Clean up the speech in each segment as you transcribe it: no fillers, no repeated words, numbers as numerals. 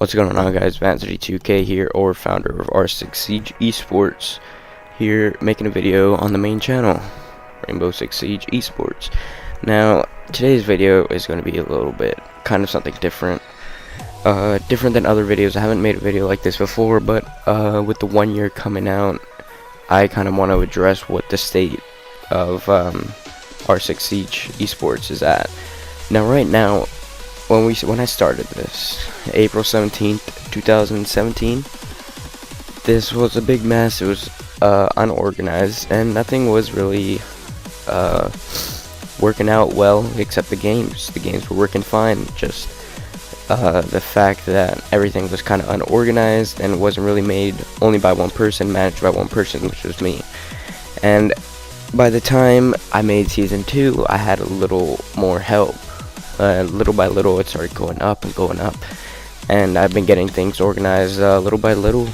What's going on, guys? Vanity2K here, or founder of RSE Esports, here making a video on the main channel, Rainbow Six Siege Esports. Now, today's video is going to be a little bit kind of something different. Different than other videos. I haven't made a video like this before, but with the 1 year coming out, I kind of want to address what the state of R6 Siege Esports is at. Now, right now, when I started this, April 17th, 2017, this was a big mess. It was unorganized, and nothing was really working out well except the games. The games were working fine, just the fact that everything was kind of unorganized and wasn't really made only by one person, managed by one person, which was me. And by the time I made Season 2, I had a little more help. Little by little, it started going up, and I've been getting things organized little by little,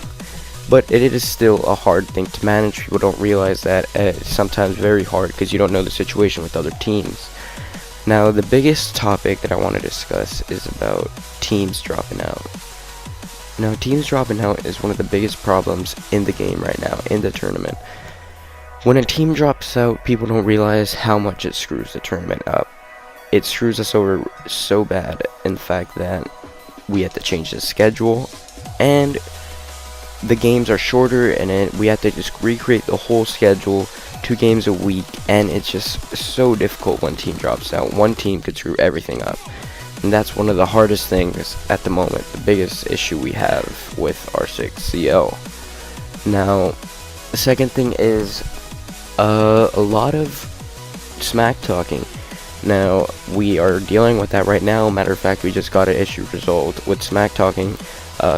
but it is still a hard thing to manage. People don't realize that it's sometimes very hard because you don't know the situation with other teams. Now, the biggest topic that I want to discuss is about teams dropping out. Now, teams dropping out is one of the biggest problems in the game right now, in the tournament. When a team drops out, people don't realize how much it screws the tournament up. It screws us over so bad, in fact, that we have to change the schedule, and the games are shorter, and we have to just recreate the whole schedule, 2 games a week, and it's just so difficult when team drops out. One team could screw everything up, and that's one of the hardest things at the moment, the biggest issue we have with R6CL. Now, the second thing is a lot of smack talking. Now, we are dealing with that right now. Matter of fact, we just got an issue resolved with smack talking,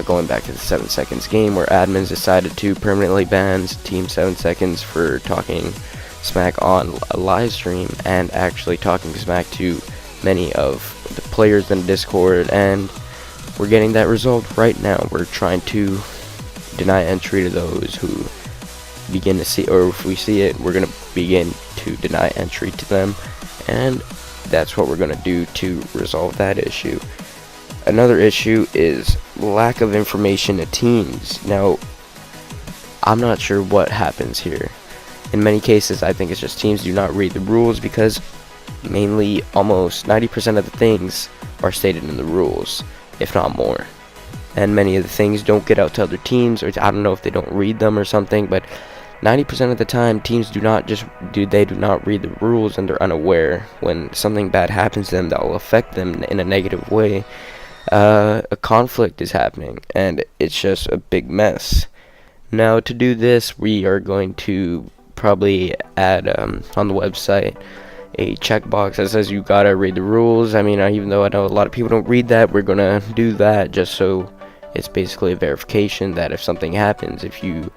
going back to the 7 seconds game, where admins decided to permanently ban Team 7 seconds for talking smack on a live stream and actually talking smack to many of the players in Discord, and we're getting that resolved right now. We're trying to deny entry to those who begin to see, or if we see it, we're going to begin to deny entry to them. And that's what we're going to do to resolve that issue. Another issue is lack of information to teams. Now, I'm not sure what happens here. In many cases, I think it's just teams do not read the rules, because mainly almost 90% of the things are stated in the rules, if not more. And many of the things don't get out to other teams, or I don't know if they don't read them or something, but 90% of the time, teams do not read the rules, and they're unaware. When something bad happens to them that will affect them in a negative way, a conflict is happening, and it's just a big mess. Now, to do this, we are going to probably add on the website a checkbox that says you gotta read the rules. I mean, even though I know a lot of people don't read that, we're gonna do that just so it's basically a verification that if something happens, if you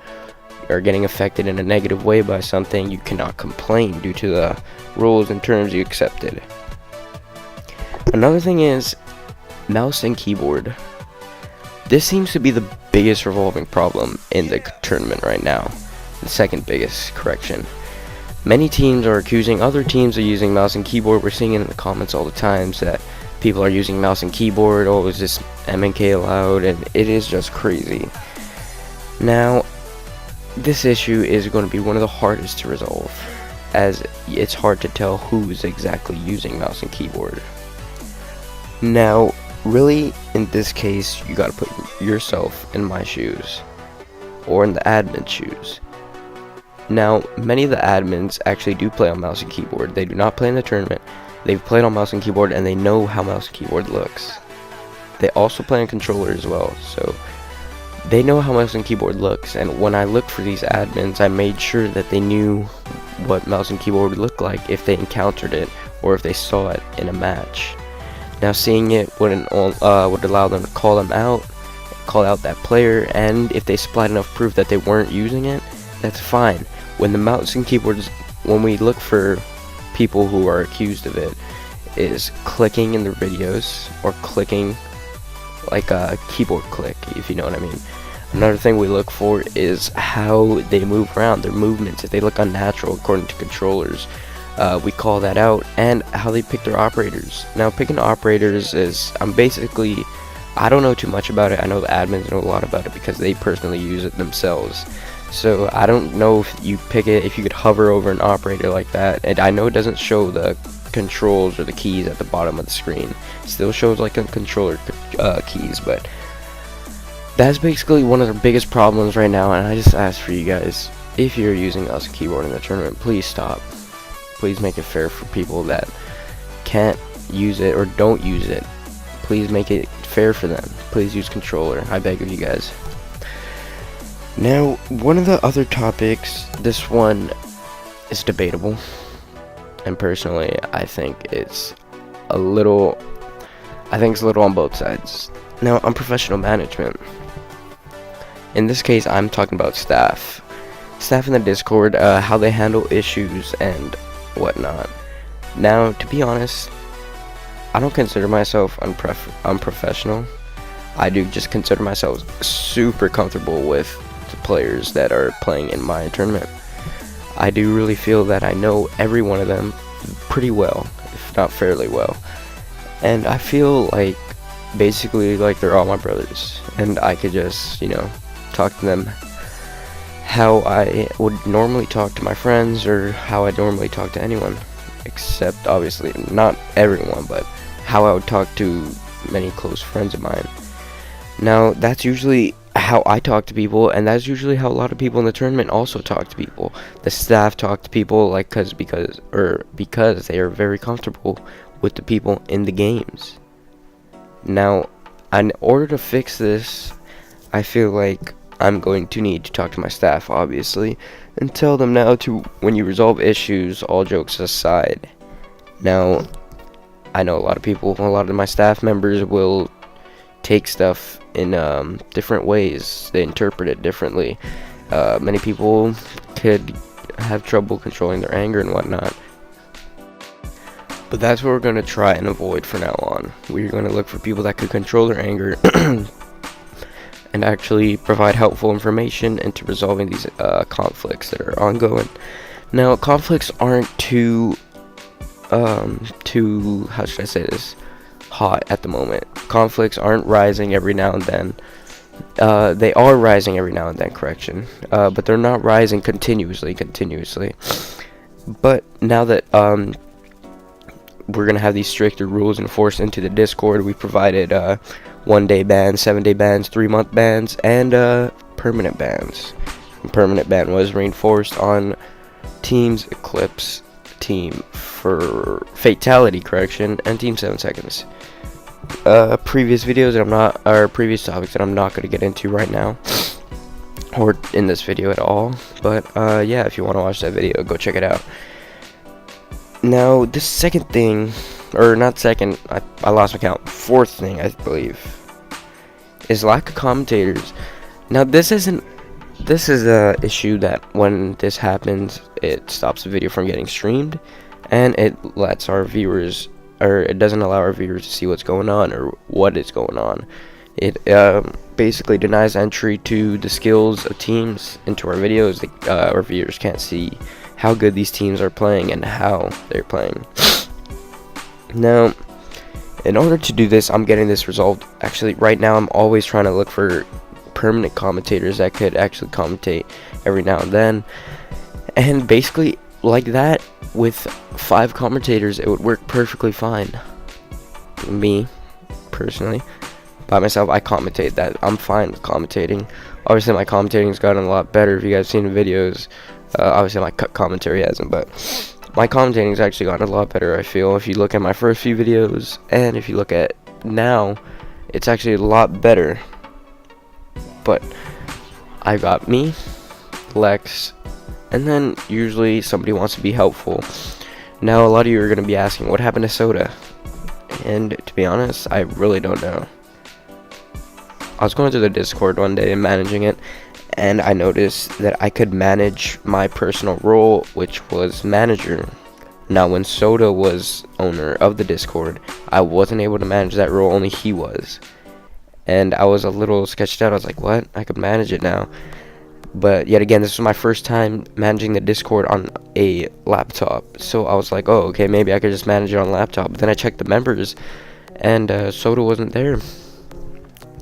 are getting affected in a negative way by something, you cannot complain due to the rules and terms you accepted. Another thing is mouse and keyboard. This seems to be the biggest revolving problem in the tournament right now. The second biggest correction. Many teams are accusing other teams of using mouse and keyboard. We're seeing it in the comments all the time that people are using mouse and keyboard. Oh, is this MNK allowed? And it is just crazy. Now, this issue is going to be one of the hardest to resolve, as it's hard to tell who's exactly using mouse and keyboard. Now, really, in this case, you gotta put yourself in my shoes, or in the admin's shoes. Now, many of the admins actually do play on mouse and keyboard. They do not play in the tournament. They've played on mouse and keyboard, and they know how mouse and keyboard looks. They also play on controller as well, so they know how mouse and keyboard looks. And when I looked for these admins, I made sure that they knew what mouse and keyboard would look like if they encountered it, or if they saw it in a match. Now, seeing it would allow them to call out that player, and if they supplied enough proof that they weren't using it, that's fine. When the mouse and keyboards, when we look for people who are accused of it, is clicking in their videos, or clicking like a keyboard click, if you know what I mean. Another thing we look for is how they move around, their movements. If they look unnatural according to controllers, we call that out, and how they pick their operators. Now, picking operators is, I'm basically I don't know too much about it. I know the admins know a lot about it because they personally use it themselves. So I don't know if you pick it, if you could hover over an operator like that. And I know it doesn't show the controls or the keys at the bottom of the screen. It still shows like a controller keys, but that's basically one of the biggest problems right now. And I just ask for you guys, if you're using us keyboard in the tournament, please stop. Please make it fair for people that can't use it or don't use it. Please make it fair for them. Please use controller. I beg of you guys. Now, one of the other topics, this one is debatable, and personally, I think it's a little on both sides. Now, on professional management, in this case, I'm talking about staff in the Discord, how they handle issues and whatnot. Now, to be honest, I don't consider myself unprofessional. I do just consider myself super comfortable with the players that are playing in my tournament. I do really feel that I know every one of them pretty well, if not fairly well. And I feel like basically like they're all my brothers, and I could just, talk to them how I would normally talk to my friends or how I normally talk to anyone, except obviously not everyone, but how I would talk to many close friends of mine. Now, that's usually how I talk to people, and that's usually how a lot of people in the tournament also talk to people. The staff talk to people like because they are very comfortable with the people in the games. Now, in order to fix this, I feel like I'm going to need to talk to my staff, obviously, and tell them now to, when you resolve issues, all jokes aside. Now, I know a lot of my staff members will take stuff in different ways. They interpret it differently. Many people could have trouble controlling their anger and whatnot. But that's what we're going to try and avoid from now on. We're going to look for people that could control their anger and actually provide helpful information into resolving these conflicts that are ongoing. Now, conflicts aren't too how should I say this, hot at the moment. Conflicts aren't rising every now and then. They are rising every now and then, but they're not rising continuously. But now that we're gonna have these stricter rules enforced into the Discord, we provided 1-day bans, 7-day bans, 3-month bans, and permanent bans. The permanent ban was reinforced on Team's Eclipse, Team for Fatality, and Team 7 Seconds. Previous videos previous topics that I'm not going to get into right now, or in this video at all. But yeah, if you want to watch that video, go check it out. Now, the second thing, or not second, I lost my count. Fourth thing, I believe, is lack of commentators. Now, this is a issue that when this happens, it stops the video from getting streamed, and it lets our viewers, or it doesn't allow our viewers to see what's going on or what is going on. It basically denies entry to the skills of teams into our videos. Our viewers can't see how good these teams are playing and how they're playing. Now, in order to do this, I'm getting this resolved. Actually, right now, I'm always trying to look for permanent commentators that could actually commentate every now and then. And basically, like that, with 5 commentators, it would work perfectly fine. Me, personally, by myself, I commentate that. I'm fine with commentating. Obviously, my commentating's gotten a lot better. If you guys seen the videos, obviously my commentary hasn't, but my commentating's actually gotten a lot better, I feel. If you look at my first few videos, and if you look at now, it's actually a lot better. But I got me, Lex, and then usually somebody wants to be helpful. Now, a lot of you are going to be asking, what happened to Soda? And to be honest, I really don't know. I was going through the Discord one day and managing it, and I noticed that I could manage my personal role, which was manager. Now, when Soda was owner of the Discord, I wasn't able to manage that role, only he was. And I was a little sketched out. I was like, what? I could manage it now. But yet again, this was my first time managing the Discord on a laptop. So I was like, oh, okay, maybe I could just manage it on a laptop. But then I checked the members, and Soda wasn't there.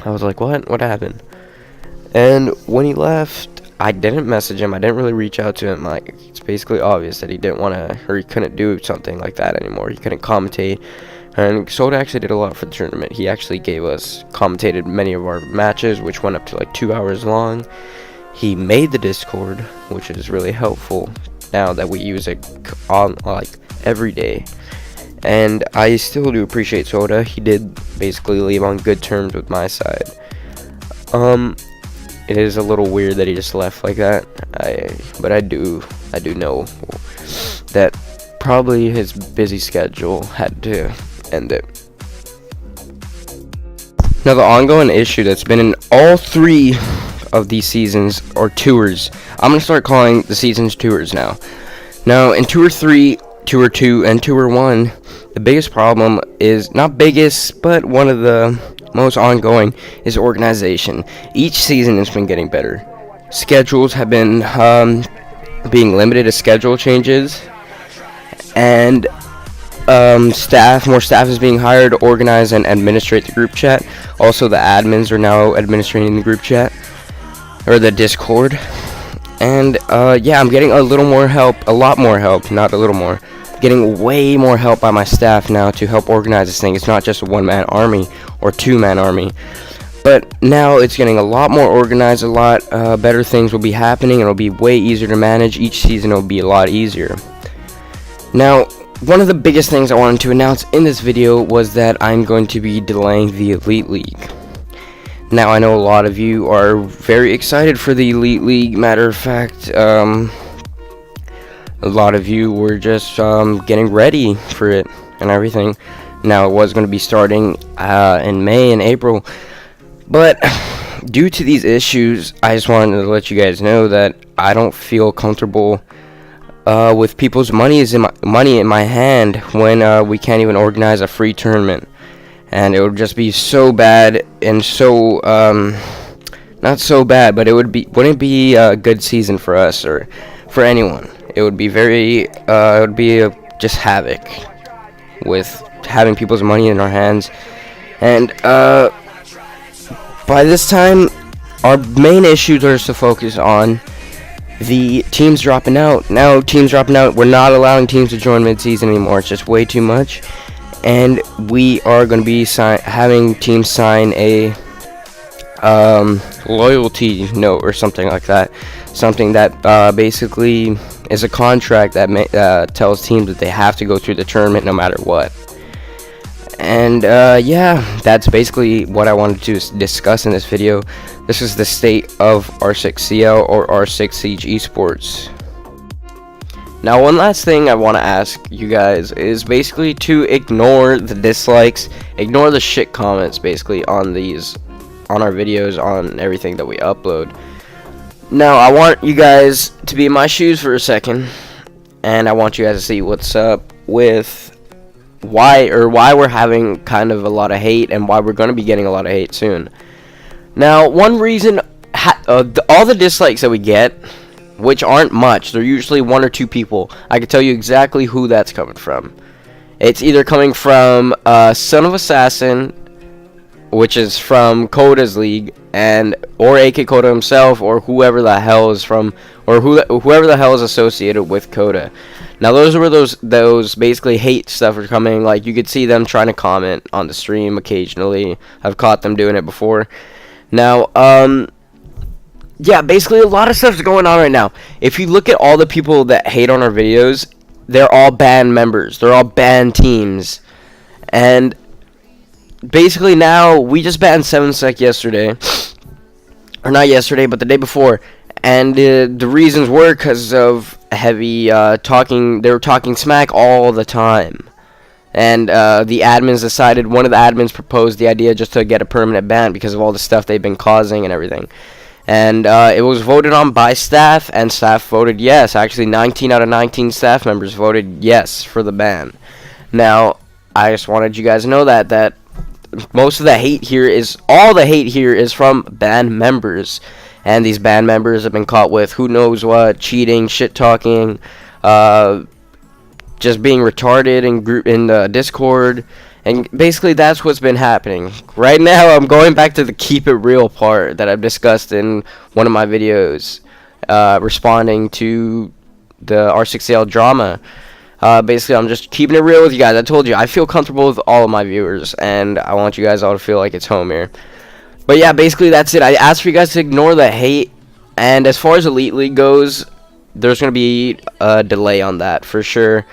I was like, what happened? And when he left, I didn't message him. I didn't really reach out to him. Like, it's basically obvious that he didn't want to, or he couldn't do something like that anymore. He couldn't commentate. And Soda actually did a lot for the tournament. He actually commentated many of our matches, which went up to like 2 hours long. He made the Discord, which is really helpful now that we use it on like every day. And I still do appreciate Soda. He did basically leave on good terms with my side. It is a little weird that he just left like that. But I do know that probably his busy schedule had to end it. Now, the ongoing issue that's been in all 3 of these seasons or tours, I'm gonna start calling the seasons tours now. Now, in Tour 3, Tour 2, and Tour 1, the biggest problem is, not biggest, but one of the most ongoing, is organization. Each season has been getting better. Schedules have been being limited to schedule changes, and more staff is being hired to organize and administrate the group chat. Also, the admins are now administrating the group chat, or the Discord. And yeah, I'm getting a lot more help, not a little more. Getting way more help by my staff now to help organize this thing. It's not just a one-man army or two-man army, but now it's getting a lot more organized. A lot better things will be happening, and it'll be way easier to manage. Each season will be a lot easier. Now, one of the biggest things I wanted to announce in this video was that I'm going to be delaying the Elite League. Now, I know a lot of you are very excited for the Elite League. Matter of fact, a lot of you were just getting ready for it and everything. Now, it was going to be starting in May and April, but due to these issues, I just wanted to let you guys know that I don't feel comfortable with people's money in my hand when we can't even organize a free tournament. And it would just be so bad, and so not so bad, but wouldn't be a good season for us or for anyone. It would be just havoc with having people's money in our hands. And by this time, our main issues are to focus on the teams dropping out. Now, teams dropping out, we're not allowing teams to join mid-season anymore. It's just way too much. And we are going to be having teams sign a loyalty note or something like that. Something that basically is a contract that tells teams that they have to go through the tournament no matter what. And yeah, that's basically what I wanted to discuss in this video. This is the state of R6CL or R6 Siege Esports. Now, one last thing I want to ask you guys is basically to ignore the dislikes, ignore the shit comments basically on our videos, on everything that we upload. Now, I want you guys to be in my shoes for a second, and I want you guys to see what's up with why we're having kind of a lot of hate, and why we're going to be getting a lot of hate soon. Now, one reason, all the dislikes that we get, which aren't much, they're usually 1 or 2 people. I can tell you exactly who that's coming from. It's either coming from Son of Assassin, which is from Koda's league, or AK Koda himself, or whoever the hell is from, or whoever the hell is associated with Koda. Now, those are where those basically hate stuff are coming. Like, you could see them trying to comment on the stream occasionally. I've caught them doing it before. Now, yeah, basically a lot of stuff's going on right now. If you look at all the people that hate on our videos, they're all banned members. They're all banned teams. And basically now, we just banned 7sec yesterday. Or not yesterday, but the day before. And the reasons were because of heavy talking. They were talking smack all the time. And the admins decided, one of the admins proposed the idea just to get a permanent ban because of all the stuff they've been causing and everything. And it was voted on by staff, and staff voted yes. Actually, 19 out of 19 staff members voted yes for the ban. Now, I just wanted you guys to know that most of the hate here is from band members. And these band members have been caught with who knows what, cheating, shit-talking, just being retarded in the Discord, And basically that's what's been happening. Right now I'm going back to the keep it real part that I've discussed in one of my videos, responding to the R6L drama. Basically I'm just keeping it real with you guys. I told you I feel comfortable with all of my viewers, and I want you guys all to feel like it's home here. But yeah, basically that's it. I asked for you guys to ignore the hate, and as far as Elite League goes, there's going to be a delay on that for sure.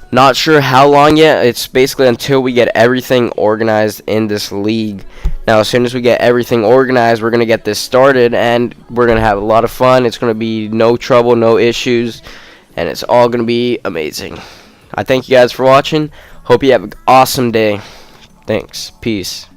Not sure how long yet. It's basically until we get everything organized in this league. Now, as soon as we get everything organized, we're going to get this started, and we're going to have a lot of fun. It's going to be no trouble, no issues, and it's all going to be amazing. I thank you guys for watching. Hope you have an awesome day. Thanks. Peace.